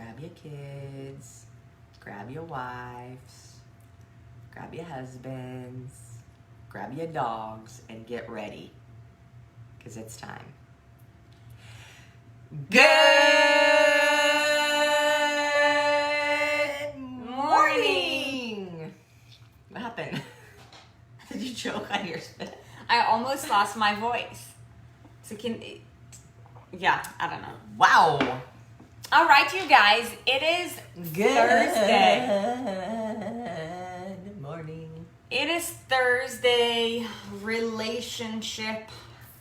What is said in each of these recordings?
grab your kids, grab your wives, grab your husbands, grab your dogs, and get ready, because it's time. Good morning! What happened? Did you choke on your spit? I almost lost my voice. So yeah, I don't know. Wow! All right, you guys, it is Thursday. Good morning. It is Thursday, Relationship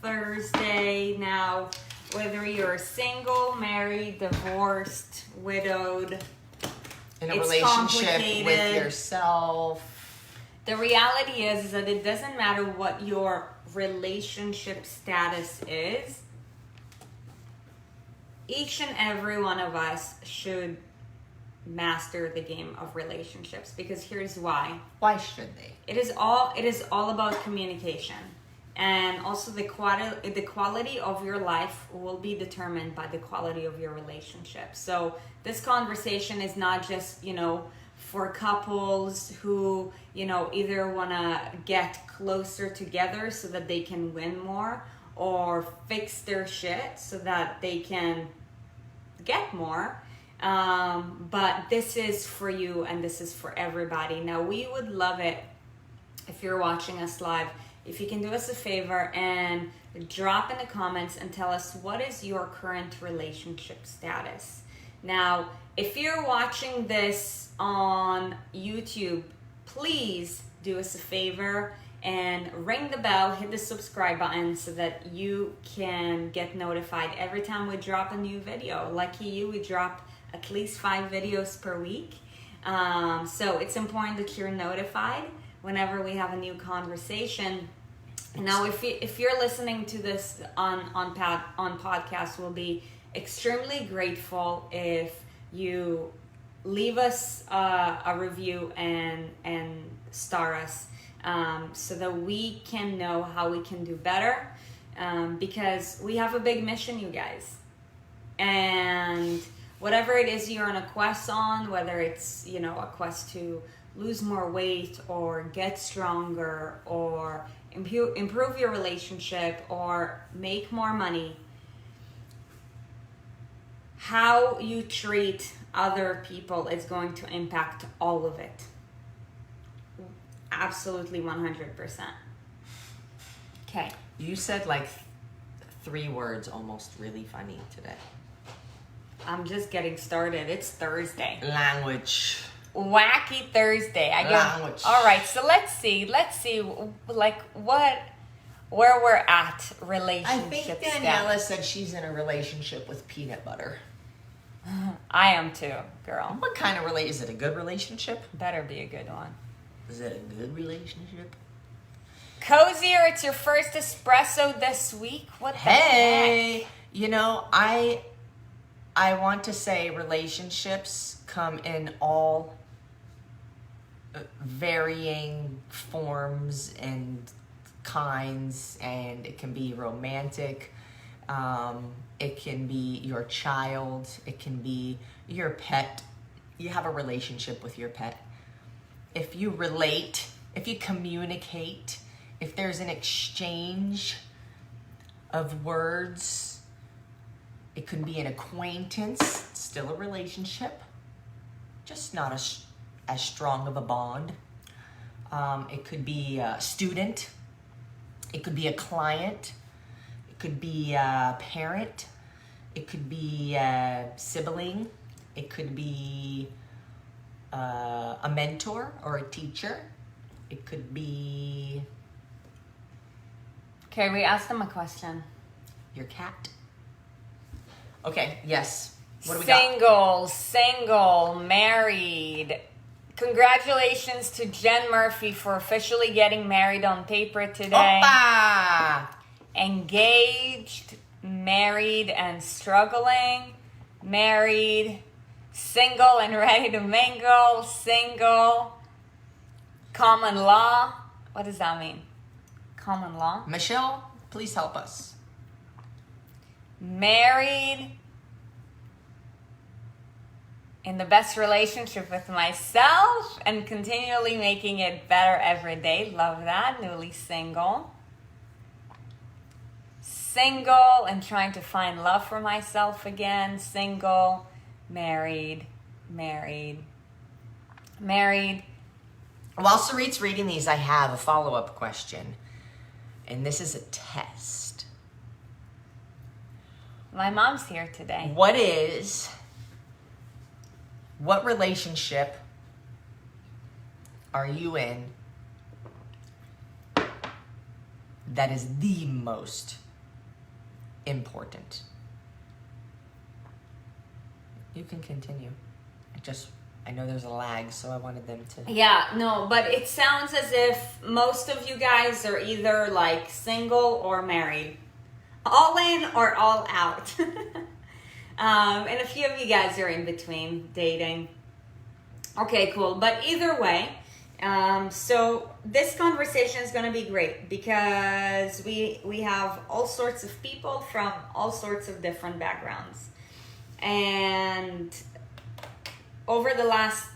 Thursday. Now, whether you're single, married, divorced, widowed, In a it's relationship with yourself. The reality is that it doesn't matter what your relationship status is. Each and every one of us should master the game of relationships, because here's why. Why should they? It is all about communication, and also the quality of your life will be determined by the quality of your relationship. So this conversation is not just, for couples who, either want to get closer together so that they can win more, or fix their shit so that they can get more. But this is for you, and this is for everybody. Now, we would love it if you're watching us live, if you can do us a favor and drop in the comments and tell us what is your current relationship status. Now, if you're watching this on YouTube, please do us a favor and ring the bell, hit the subscribe button so that you can get notified every time we drop a new video. Lucky you, we drop at least 5 videos per week. So it's important that you're notified whenever we have a new conversation. Now, if you're listening to this on podcast, we'll be extremely grateful if you leave us a review and star us, so that we can know how we can do better, because we have a big mission, you guys. And whatever it is you're on a quest on, whether it's a quest to lose more weight or get stronger or improve your relationship or make more money, how you treat other people is going to impact all of it. Absolutely 100%. Okay. You said like 3 words almost really funny today. I'm just getting started. It's Thursday. Language. Wacky Thursday. Language. All right, so let's see like where we're at relationship I think Daniela said she's in a relationship with peanut butter. I am too, girl. What kind of is it a good relationship? Better be a good one. Is it a good relationship? Cozier, it's your first espresso this week. What the heck? I want to say relationships come in all varying forms and kinds, and it can be romantic, it can be your child, it can be your pet. You have a relationship with your pet. If you relate, if you communicate, if there's an exchange of words, it could be an acquaintance, still a relationship, just not as strong of a bond. It could be a student, it could be a client, it could be a parent, it could be a sibling, it could be a mentor or a teacher, it could be... Okay, we asked them a question. Your cat. Okay, yes. What do we got? Single, married. Congratulations to Jen Murphy for officially getting married on paper today. Opa! Engaged, married and struggling, married, single and ready to mingle, single, common law. What does that mean? Common law? Michelle, please help us. Married, in the best relationship with myself and continually making it better every day. Love that. Newly single. Single and trying to find love for myself again. Single, married, married, married. While Sarit's reading these, I have a follow-up question. And this is a test. My mom's here today. What relationship are you in that is the most important? You can continue. I know there's a lag, so I wanted them to... Yeah, no, but it sounds as if most of you guys are either like single or married. All in or all out. And a few of you guys are in between dating. Okay, cool. But either way, so this conversation is going to be great because we have all sorts of people from all sorts of different backgrounds. And over the last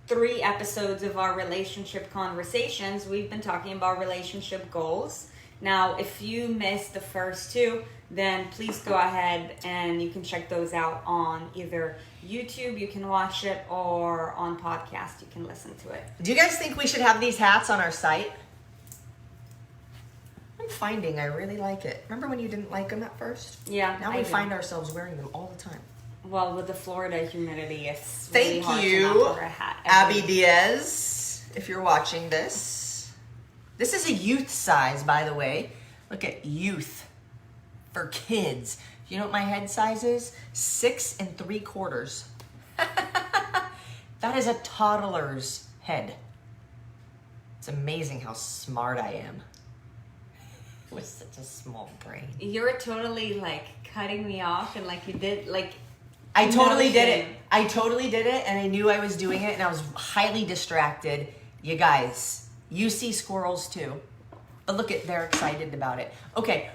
3 episodes of our relationship conversations, we've been talking about relationship goals. Now, if you missed the first 2, then please go ahead and you can check those out on either YouTube, you can watch it, or on podcast, you can listen to it. Do you guys think we should have these hats on our site? I'm finding I really like it. Remember when you didn't like them at first? Yeah. Now we find ourselves wearing them all the time. Well, with the Florida humidity, it's really hard Thank to not you, wear a hat. Abby Diaz, if you're watching this. This is a youth size, by the way. Look at youth for kids. You know what my head size is? 6 3/4. That is a toddler's head. It's amazing how smart I am with such a small brain. You're totally like cutting me off and like you did like... I totally did it. I totally did it, and I knew I was doing it, and I was highly distracted. You guys, you see squirrels too. But look at, they're excited about it. Okay.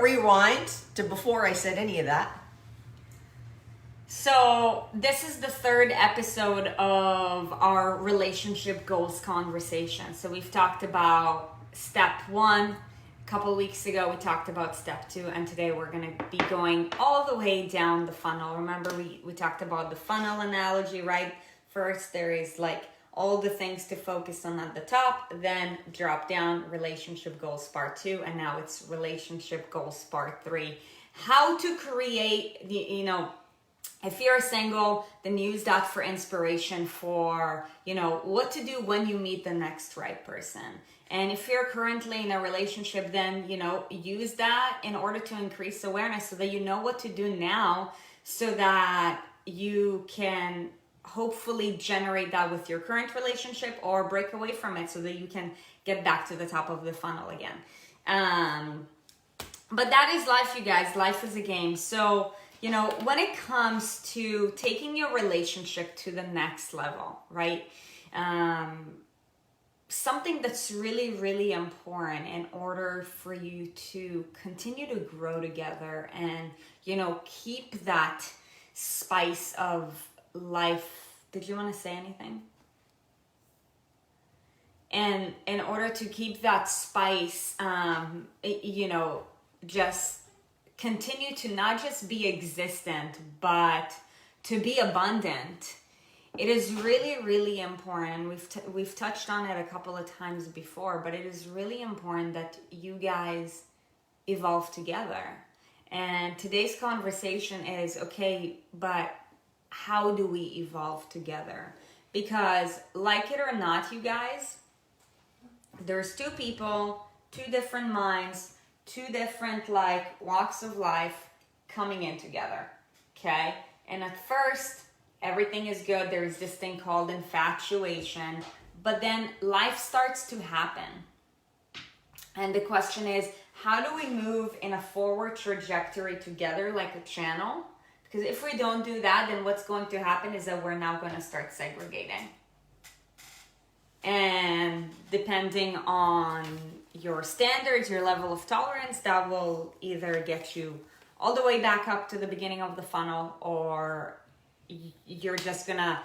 Rewind to before I said any of that. So this is the 3rd episode of our relationship goals conversation. So we've talked about step 1. A couple weeks ago, we talked about step 2, and today we're going to be going all the way down the funnel. Remember, we talked about the funnel analogy, right? First, there is like all the things to focus on at the top, then drop down, relationship goals part 2, and now it's relationship goals part 3. How to create, if you're single, then use that for inspiration for, what to do when you meet the next right person. And if you're currently in a relationship, then, use that in order to increase awareness so that you know what to do now so that you can hopefully generate that with your current relationship or break away from it so that you can get back to the top of the funnel again. But that is life, you guys. Life is a game. So, when it comes to taking your relationship to the next level, right? Something that's really, really important in order for you to continue to grow together and, keep that spice of life. Did you want to say anything? And in order to keep that spice, just continue to not just be existent, but to be abundant. It is really, really important. We've touched on it a couple of times before, but it is really important that you guys evolve together. And today's conversation is, okay, but how do we evolve together? Because like it or not, you guys, there's 2 people, 2 different minds, 2 different walks of life coming in together, okay? And at first, everything is good. There's this thing called infatuation, but then life starts to happen. And the question is, how do we move in a forward trajectory together like a channel? Because if we don't do that, then what's going to happen is that we're now going to start segregating. And depending on your standards, your level of tolerance, that will either get you all the way back up to the beginning of the funnel or you're just gonna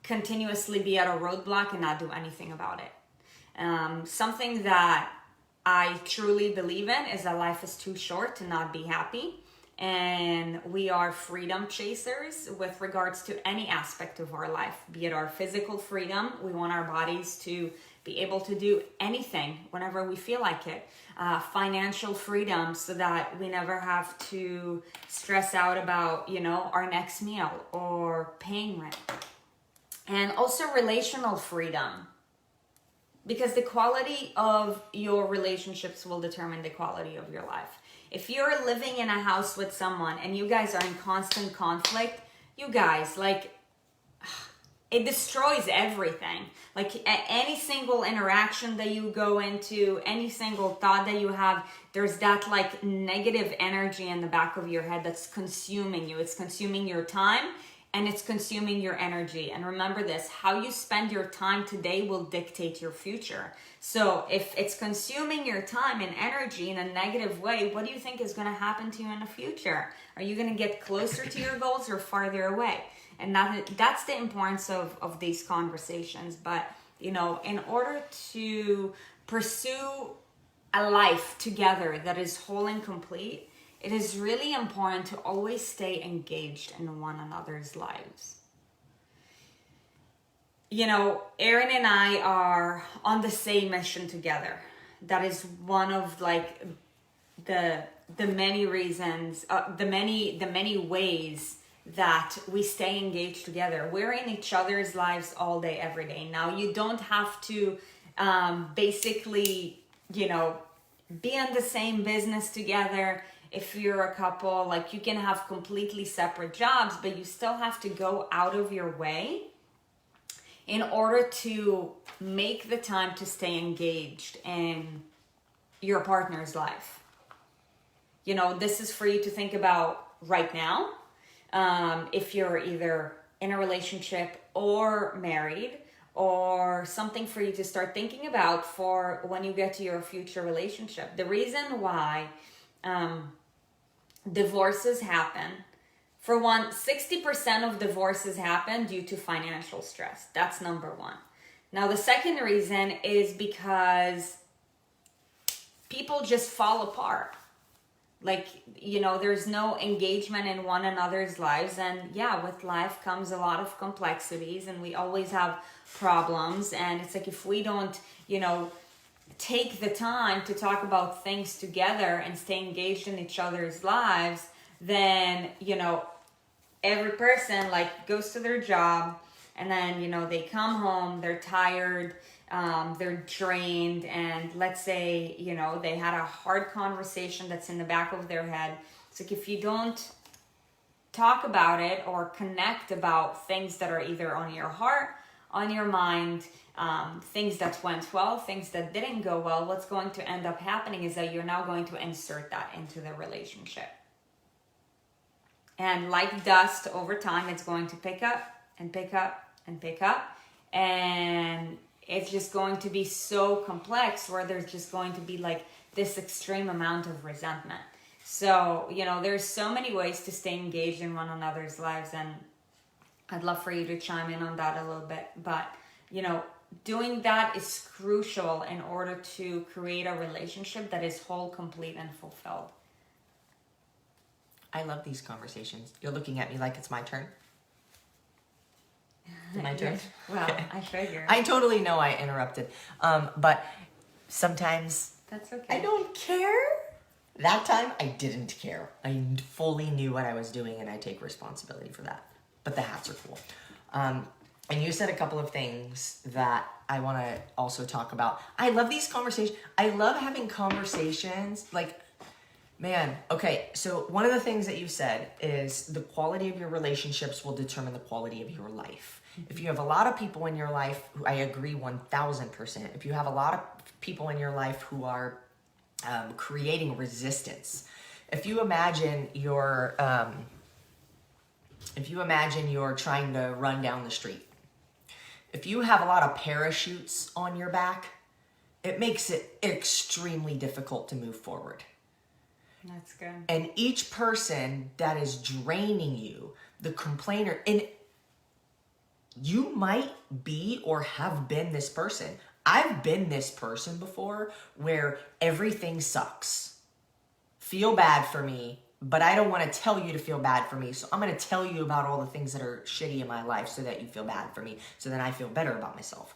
continuously be at a roadblock and not do anything about it. Something that I truly believe in is that life is too short to not be happy. And we are freedom chasers with regards to any aspect of our life, be it our physical freedom. We want our bodies to be able to do anything whenever we feel like it. Financial freedom, so that we never have to stress out about, our next meal or paying rent. And also relational freedom, because the quality of your relationships will determine the quality of your life. If you're living in a house with someone and you guys are in constant conflict, you guys, it destroys everything. Any single interaction that you go into, any single thought that you have, there's that negative energy in the back of your head that's consuming you. It's consuming your time and it's consuming your energy. And remember this, how you spend your time today will dictate your future. So if it's consuming your time and energy in a negative way, what do you think is going to happen to you in the future? Are you going to get closer to your goals or farther away? And that's the importance of these conversations. But, in order to pursue a life together that is whole and complete, it is really important to always stay engaged in one another's lives. Erin and I are on the same mission together. That is one of the many reasons, the many ways that we stay engaged together. We're in each other's lives all day, every day. Now, you don't have to basically, be in the same business together. If you're a couple, you can have completely separate jobs, but you still have to go out of your way in order to make the time to stay engaged in your partner's life. This is for you to think about right now. If you're either in a relationship or married, or something for you to start thinking about for when you get to your future relationship. The reason why divorces happen, for one, 60% of divorces happen due to financial stress. That's number one. Now, the second reason is because people just fall apart. There's no engagement in one another's lives. And yeah, with life comes a lot of complexities and we always have problems. And it's if we don't, take the time to talk about things together and stay engaged in each other's lives, then, every person goes to their job and then, they come home, they're tired, they're drained, and let's say, they had a hard conversation that's in the back of their head. It's if you don't talk about it or connect about things that are either on your heart, on your mind, things that went well, things that didn't go well, what's going to end up happening is that you're now going to insert that into the relationship. And like dust, over time, it's going to pick up and pick up and pick up. And it's just going to be so complex where there's just going to be this extreme amount of resentment. So, there's so many ways to stay engaged in one another's lives. And I'd love for you to chime in on that a little bit. But, doing that is crucial in order to create a relationship that is whole, complete, and fulfilled. I love these conversations. You're looking at me like it's my turn. Is it my turn? Well, okay. I figured. I totally know I interrupted. But sometimes that's okay. I don't care. That time I didn't care. I fully knew what I was doing and I take responsibility for that. But the hats are cool. And you said a couple of things that I want to also talk about. I love these conversations. I love having conversations man, okay, so one of the things that you said is the quality of your relationships will determine the quality of your life. Mm-hmm. If you have a lot of people in your life, I agree 1000%. If you have a lot of people in your life who are creating resistance, if you imagine you're trying to run down the street, if you have a lot of parachutes on your back, it makes it extremely difficult to move forward. That's good. And each person that is draining you, the complainer. And you might be or have been this person. I've been this person before where everything sucks. Feel bad for me, but I don't want to tell you to feel bad for me. So I'm going to tell you about all the things that are shitty in my life so that you feel bad for me, so then I feel better about myself.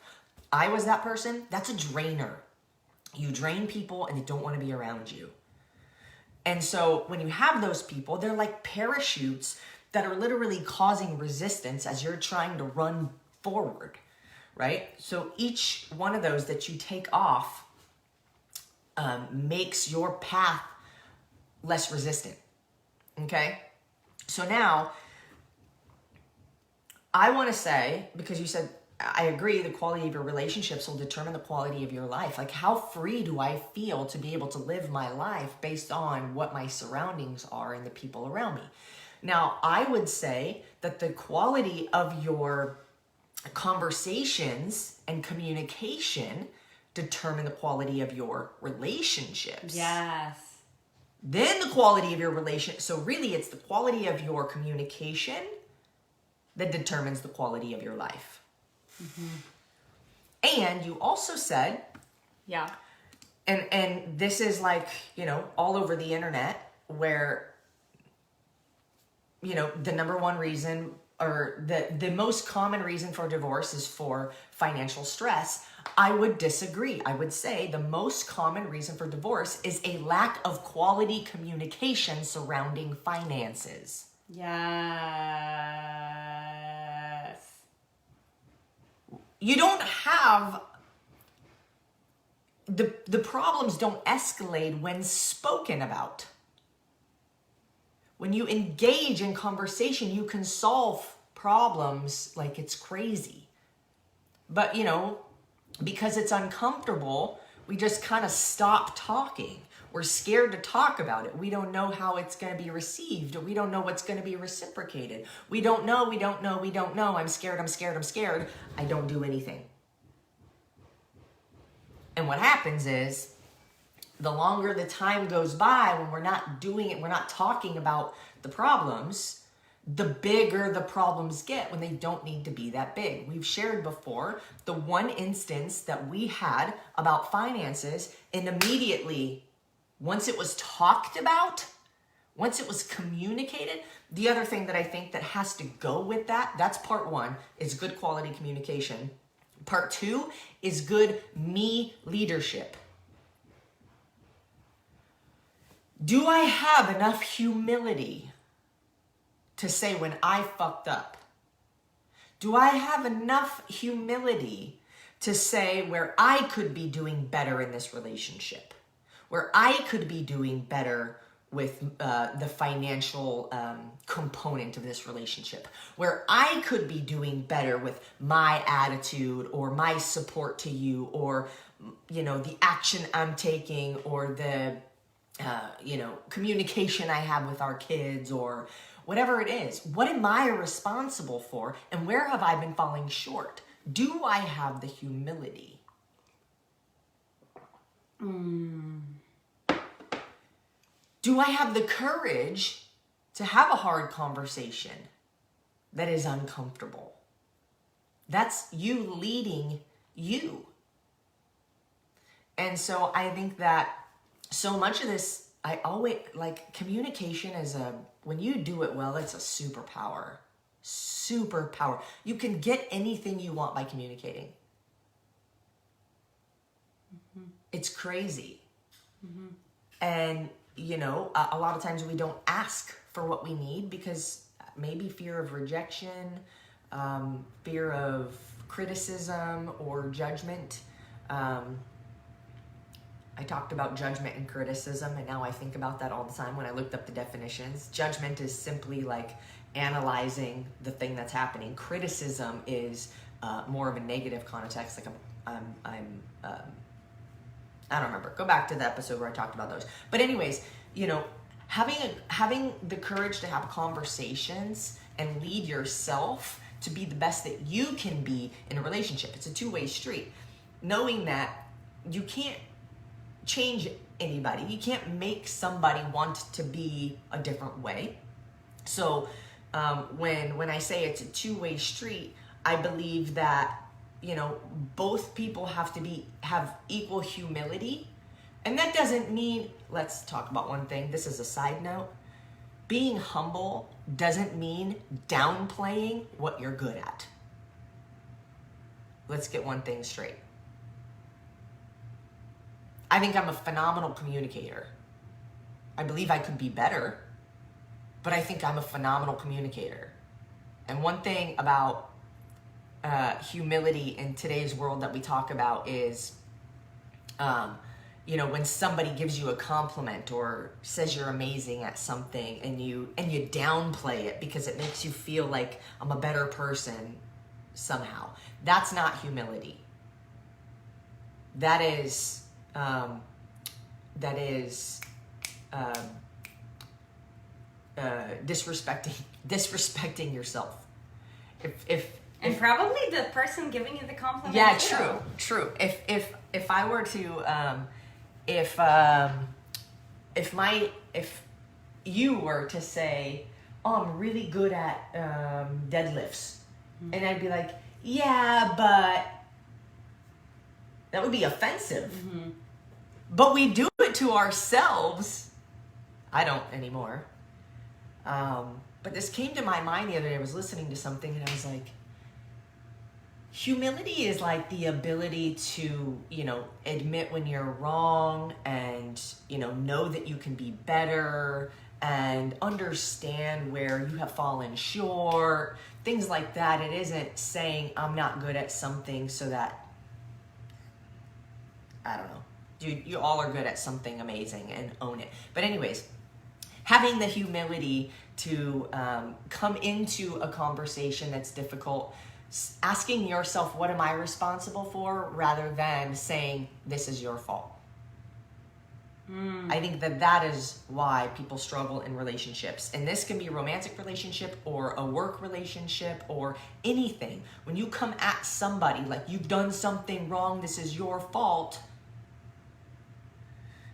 I was that person. That's a drainer. You drain people and they don't want to be around you. And so when you have those people, they're like parachutes that are literally causing resistance as you're trying to run forward, right? So each one of those that you take off makes your path less resistant, okay? So now, I want to say, because you said, I agree, the quality of your relationships will determine the quality of your life. Like, how free do I feel to be able to live my life based on what my surroundings are and the people around me? Now, I would say that the quality of your conversations and communication determine the quality of your relationships. Yes. Then the quality of your so really it's the quality of your communication that determines the quality of your life. Mm-hmm. And you also said, yeah, and this is like, all over the internet, where, the number one reason, or the most common reason for divorce is for financial stress. I would disagree. I would say the most common reason for divorce is a lack of quality communication surrounding finances. Yes. You don't have, the problems don't escalate when spoken about. When you engage in conversation, you can solve problems like it's crazy. But, because it's uncomfortable, we just kind of stop talking. We're scared to talk about it. We don't know how it's going to be received. Or we don't know what's going to be reciprocated. We don't know. I'm scared. I don't do anything. And what happens is, the longer the time goes by when we're not doing it, we're not talking about the problems, the bigger the problems get when they don't need to be that big. We've shared before the one instance that we had about finances, and immediately, once it was talked about, once it was communicated, the other thing that I think that has to go with that's part one, is good quality communication. Part two is good me leadership. Do I have enough humility to say when I fucked up? Do I have enough humility to say where I could be doing better in this relationship? Where I could be doing better with the financial component of this relationship? Where I could be doing better with my attitude or my support to you, or, the action I'm taking, or the communication I have with our kids, or whatever it is. What am I responsible for, and where have I been falling short? Do I have the humility? Do I have the courage to have a hard conversation that is uncomfortable? That's you leading you. And so I think that so much of this, I always, communication is when you do it well, it's a superpower. Superpower. You can get anything you want by communicating. Mm-hmm. It's crazy. Mm-hmm. And, a lot of times we don't ask for what we need because maybe fear of rejection, fear of criticism or judgment. I talked about judgment and criticism, and now I think about that all the time when I looked up the definitions. Judgment is simply like analyzing the thing that's happening. Criticism is more of a negative context, like I don't remember. Go back to the episode where I talked about those. But anyways, having the courage to have conversations and lead yourself to be the best that you can be in a relationship. It's a two-way street. Knowing that you can't change anybody. You can't make somebody want to be a different way. So, when I say it's a two-way street, I believe that, both people have equal humility. And that doesn't mean, let's talk about one thing. This is a side note. Being humble doesn't mean downplaying what you're good at. Let's get one thing straight. I think I'm a phenomenal communicator. I believe I could be better, but I think I'm a phenomenal communicator. And one thing about humility in today's world that we talk about is, when somebody gives you a compliment or says you're amazing at something and you downplay it because it makes you feel like I'm a better person somehow. That's not humility. That is disrespecting yourself. And probably the person giving you the compliment. Yeah, too. true. If I were to if you were to say, "Oh, I'm really good at deadlifts," and I'd be like, "Yeah, but," that would be offensive. But we do it to ourselves. I don't anymore. But this came to my mind the other day. I was listening to something and I was like, humility is like the ability to, admit when you're wrong and, know that you can be better and understand where you have fallen short, things like that. It isn't saying I'm not good at something so that, I don't know, you all are good at something amazing and own it. But anyways, having the humility to come into a conversation that's difficult, asking yourself, what am I responsible for, rather than saying, this is your fault. I think that is why people struggle in relationships. And this can be a romantic relationship or a work relationship or anything. When you come at somebody like you've done something wrong, this is your fault,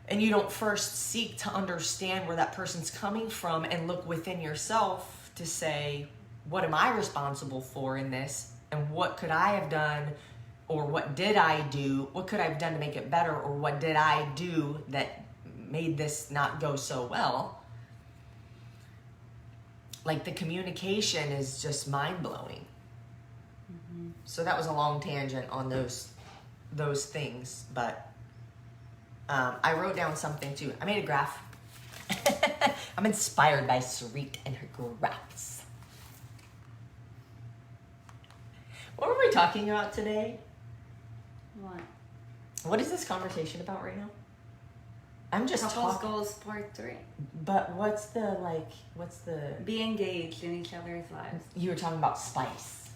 and you don't first seek to understand where that person's coming from and look within yourself to say, what am I responsible for in this? And what could I have done? Or what did I do? What could I have done to make it better? Or what did I do that made this not go so well? Like, the communication is just mind-blowing. So that was a long tangent on those things, but I wrote down something too. I made a graph. I'm inspired by Sarit and her graphs. What were we talking about today? What is this conversation about right now? I'm just Couples Goals Part 3. But what's the Be engaged in each other's lives. You were talking about spice.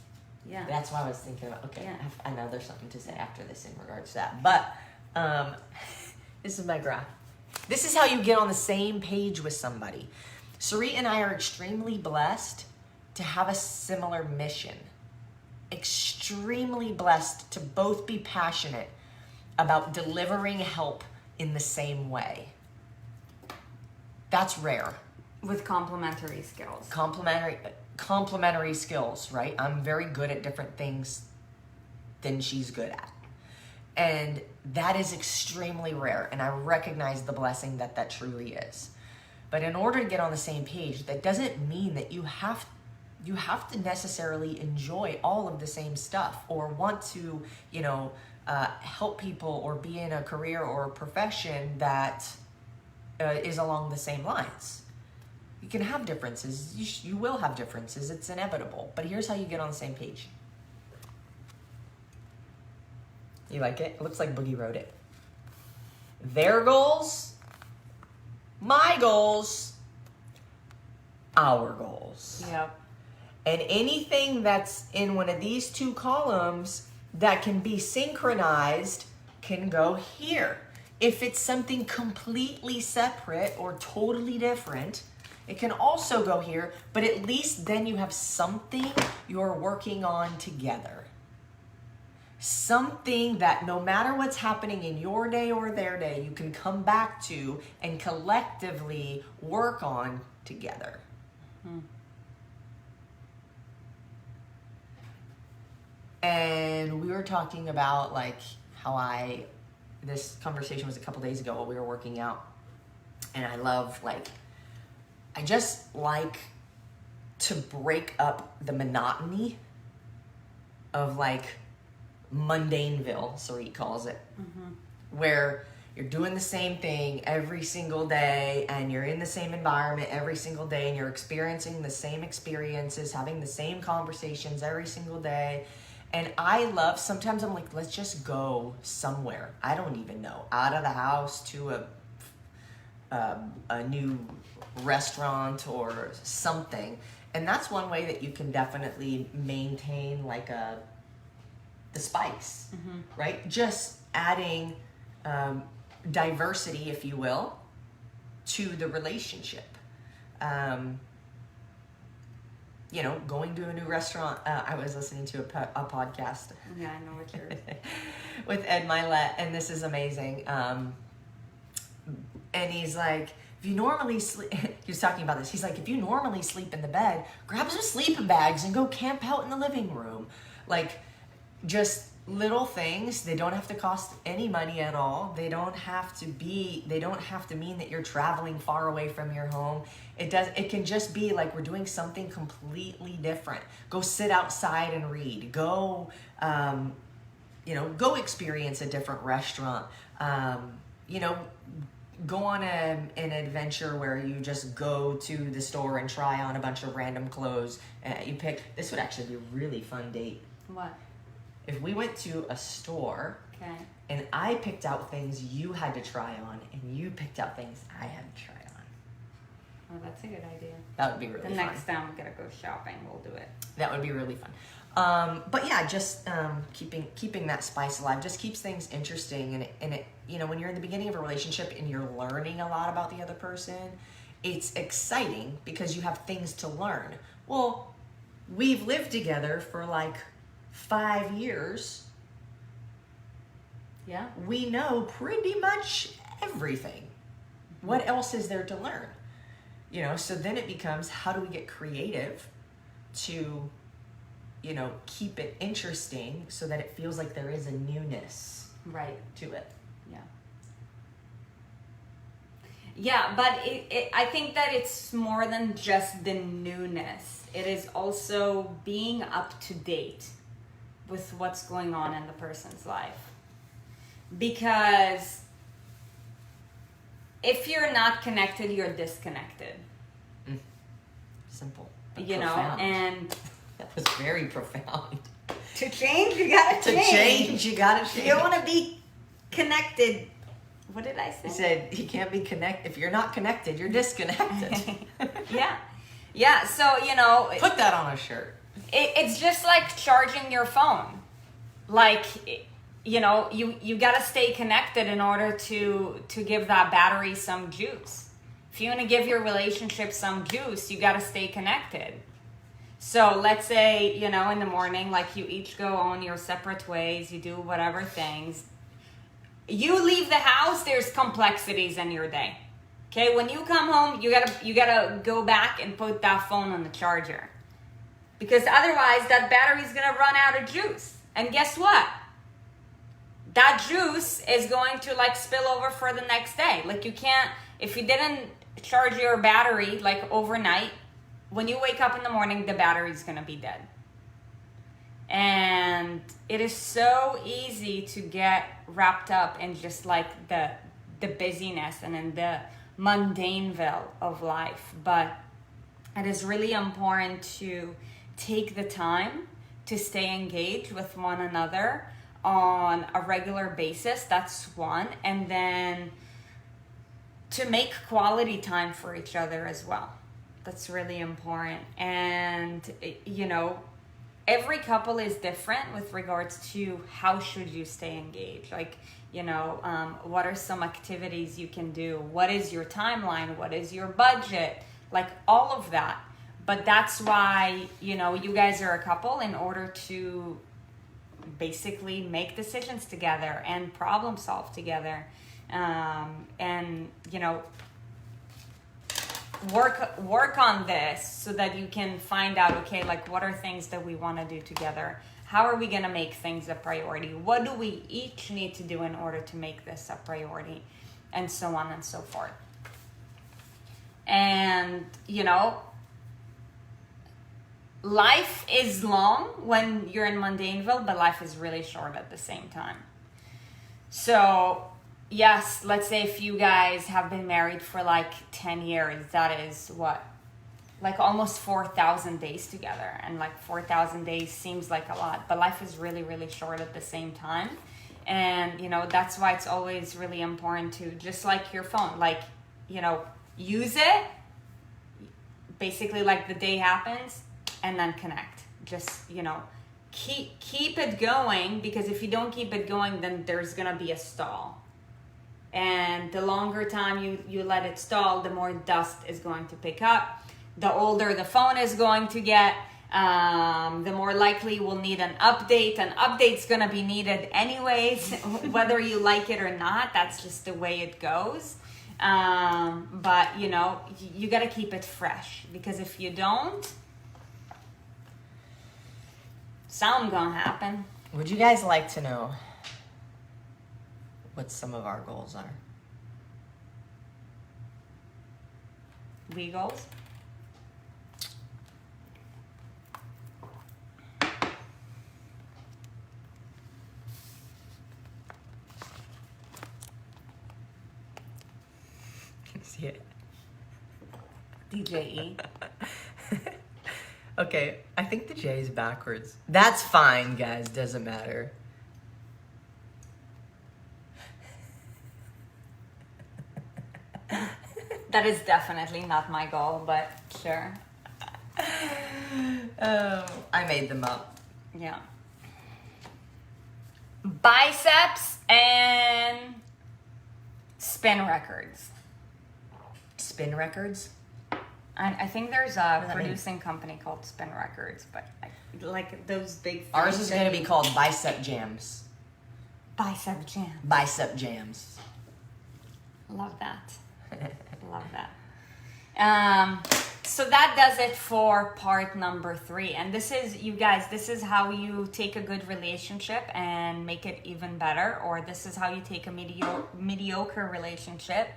Yeah. That's what I was thinking about. Okay. Yeah. I know there's something to say after this in regards to that. But this is my graph. This is how you get on the same page with somebody. Sarit and I are extremely blessed to have a similar mission. Extremely blessed to both be passionate about delivering help in the same way. That's rare. With complementary skills. Complementary skills, right? I'm very good at different things than she's good at. And that is extremely rare, and I recognize the blessing that truly is. But in order to get on the same page, that doesn't mean that you have to necessarily enjoy all of the same stuff or want to, help people or be in a career or a profession that is along the same lines. You can have differences. You will have differences. It's inevitable. But here's how you get on the same page. You like it? It looks like Boogie wrote it. Their goals, my goals, our goals. Yep. And anything that's in one of these two columns that can be synchronized can go here. If it's something completely separate or totally different, it can also go here, but at least then you have something you're working on together. Something that no matter what's happening in your day or their day, you can come back to and collectively work on together. And we were talking about like this conversation was a couple days ago while we were working out. And I just like to break up the monotony of like mundaneville, Sarit calls it, where you're doing the same thing every single day and you're in the same environment every single day and you're experiencing the same experiences, having the same conversations every single day. And sometimes I'm like, let's just go somewhere. I don't even know, out of the house to a new restaurant or something. And that's one way that you can definitely maintain like the spice, right? Just adding diversity, if you will, to the relationship. Going to a new restaurant. I was listening to a podcast. Yeah, I know what you're with Ed Milet, and this is amazing. And he's like, if you normally sleep, he was talking about this. He's like, if you normally sleep in the bed, grab some sleeping bags and go camp out in the living room. Like, just little things. They don't have to cost any money at all. They don't have to mean that you're traveling far away from your home. It can just be like we're doing something completely different. Go sit outside and read. Go experience a different restaurant. Go on an adventure where you just go to the store and try on a bunch of random clothes. This would actually be a really fun date. What? If we went to a store, okay, and I picked out things you had to try on, and you picked out things I had to try on. Oh, that's a good idea. That would be really fun. The next time we're gonna go shopping, we'll do it. That would be really fun. But yeah, just keeping that spice alive just keeps things interesting. And it when you're in the beginning of a relationship and you're learning a lot about the other person, it's exciting because you have things to learn. Well, we've lived together for like 5 years. Yeah. We know pretty much everything. What else is there to learn? So then it becomes, how do we get creative to, keep it interesting so that it feels like there is a newness to it. Yeah. Yeah, but I think that it's more than just the newness. It is also being up to date with what's going on in the person's life. Because if you're not connected, you're disconnected. Simple. Profound. And that was very profound. To change, you gotta change. You gotta change. You don't want to be connected. What did I say? He said he can't be connected. If you're not connected, you're disconnected. Yeah. So, put that on a shirt. It's just like charging your phone. Like, you gotta stay connected in order to give that battery some juice. If you want to give your relationship some juice, you gotta stay connected. So let's say, in the morning, like you each go on your separate ways, you do whatever things. You leave the house, there's complexities in your day. Okay, when you come home, you gotta go back and put that phone on the charger. Because otherwise that battery's gonna run out of juice. And guess what? That juice is going to like spill over for the next day. Like you can't, if you didn't charge your battery like overnight, when you wake up in the morning, the battery's gonna be dead. And it is so easy to get wrapped up in just like the busyness and in the mundaneville of life. But it is really important to take the time to stay engaged with one another on a regular basis. That's one. And then to make quality time for each other as well. That's really important. And, every couple is different with regards to how should you stay engaged. Like, what are some activities you can do? What is your timeline? What is your budget? Like all of that. But that's why, you guys are a couple in order to basically make decisions together and problem solve together. Work on this so that you can find out, okay, like what are things that we want to do together? How are we going to make things a priority? What do we each need to do in order to make this a priority? And so on and so forth. And, you know, life is long when you're in Mundaneville, but life is really short at the same time. So, yes, let's say if you guys have been married for like 10 years, that is what? Like almost 4,000 days together. And like 4,000 days seems like a lot, but life is really, really short at the same time. And, you know, that's why it's always really important to, just like your phone, like, you know, use it basically like the day happens and then connect. Just, you know, keep it going, because if you don't keep it going, then there's going to be a stall. And the longer time you let it stall, the more dust is going to pick up. The older the phone is going to get, the more likely we'll need an update. An update's going to be needed anyways, whether you like it or not. That's just the way it goes. But, you know, you got to keep it fresh, because if you don't, something going to happen. Would you guys like to know what some of our goals are? We goals? See it? DJE. Okay, I think the J is backwards. That's fine, guys. Doesn't matter. That is definitely not my goal, but sure. I made them up. Yeah. Biceps and spin records. Spin records? I think there's a What does that producing company called Spin Records, but like those big. Ours is going to be called Bicep Jams. Bicep Jam. Bicep Jams. Love that. Love that. So that does it for part number 3. And this is, you guys, this is how you take a good relationship and make it even better. Or this is how you take a mediocre relationship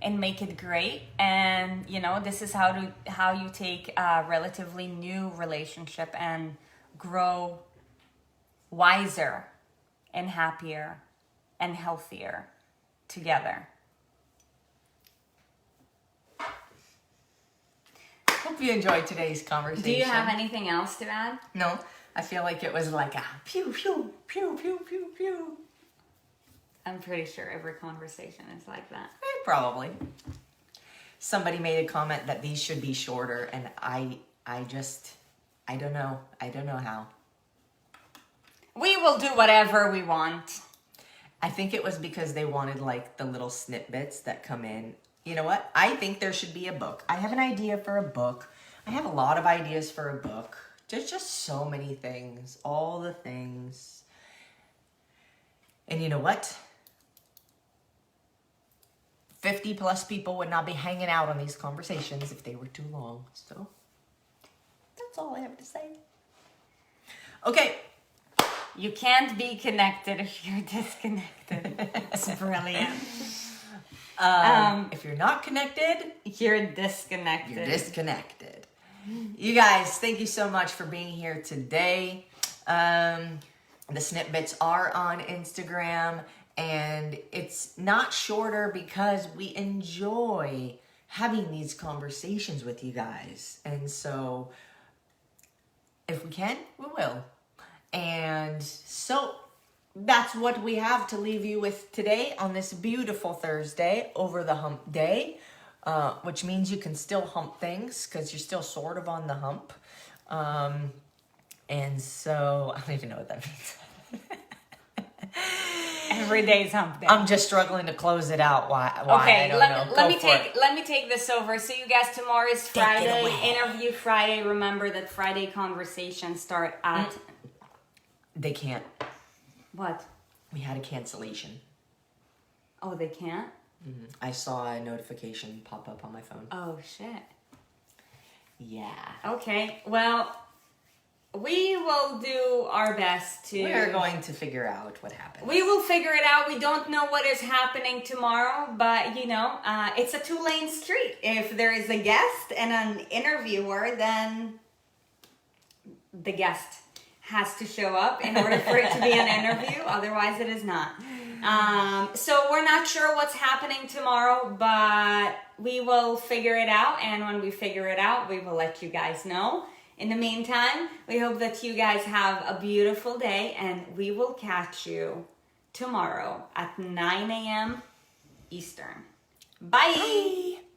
and make it great. And, you know, this is how you take a relatively new relationship and grow wiser and happier and healthier together. Hope you enjoyed today's conversation. Do you have anything else to add? No, I feel like it was like a pew, pew, pew, pew, pew, pew. I'm pretty sure every conversation is like that. Probably. Somebody made a comment that these should be shorter, and I don't know. I don't know how. We will do whatever we want. I think it was because they wanted like the little snippets that come in. You know what? I think there should be a book. I have an idea for a book. I have a lot of ideas for a book. There's just so many things. All the things. And you know what? 50 plus people would not be hanging out on these conversations if they were too long. So that's all I have to say. Okay. You can't be connected if you're disconnected. It's brilliant. If you're not connected, you're disconnected. You're disconnected. You guys, thank you so much for being here today. The snippets are on Instagram, and it's not shorter because we enjoy having these conversations with you guys. And so if we can, we will. And so that's what we have to leave you with today on this beautiful Thursday, over the hump day, which means you can still hump things because you're still sort of on the hump. And so I don't even know what that means. Every day's hump day. I'm just struggling to close it out. Why? Okay, I don't know. Let me take this over. So you guys, tomorrow is Friday, interview Friday. Remember that Friday conversations start at. They can't. What? We had a cancellation. Oh, they can't? Mm-hmm. I saw a notification pop up on my phone. Oh, shit. Yeah. Okay, well, We will do our best to... We are going to figure out what happens. We will figure it out. We don't know what is happening tomorrow, but it's a two-lane street. If there is a guest and an interviewer, then the guest has to show up in order for it to be an interview. Otherwise, it is not. So we're not sure what's happening tomorrow, but we will figure it out. And when we figure it out, we will let you guys know. In the meantime, we hope that you guys have a beautiful day, and we will catch you tomorrow at 9 a.m. Eastern. Bye. Bye.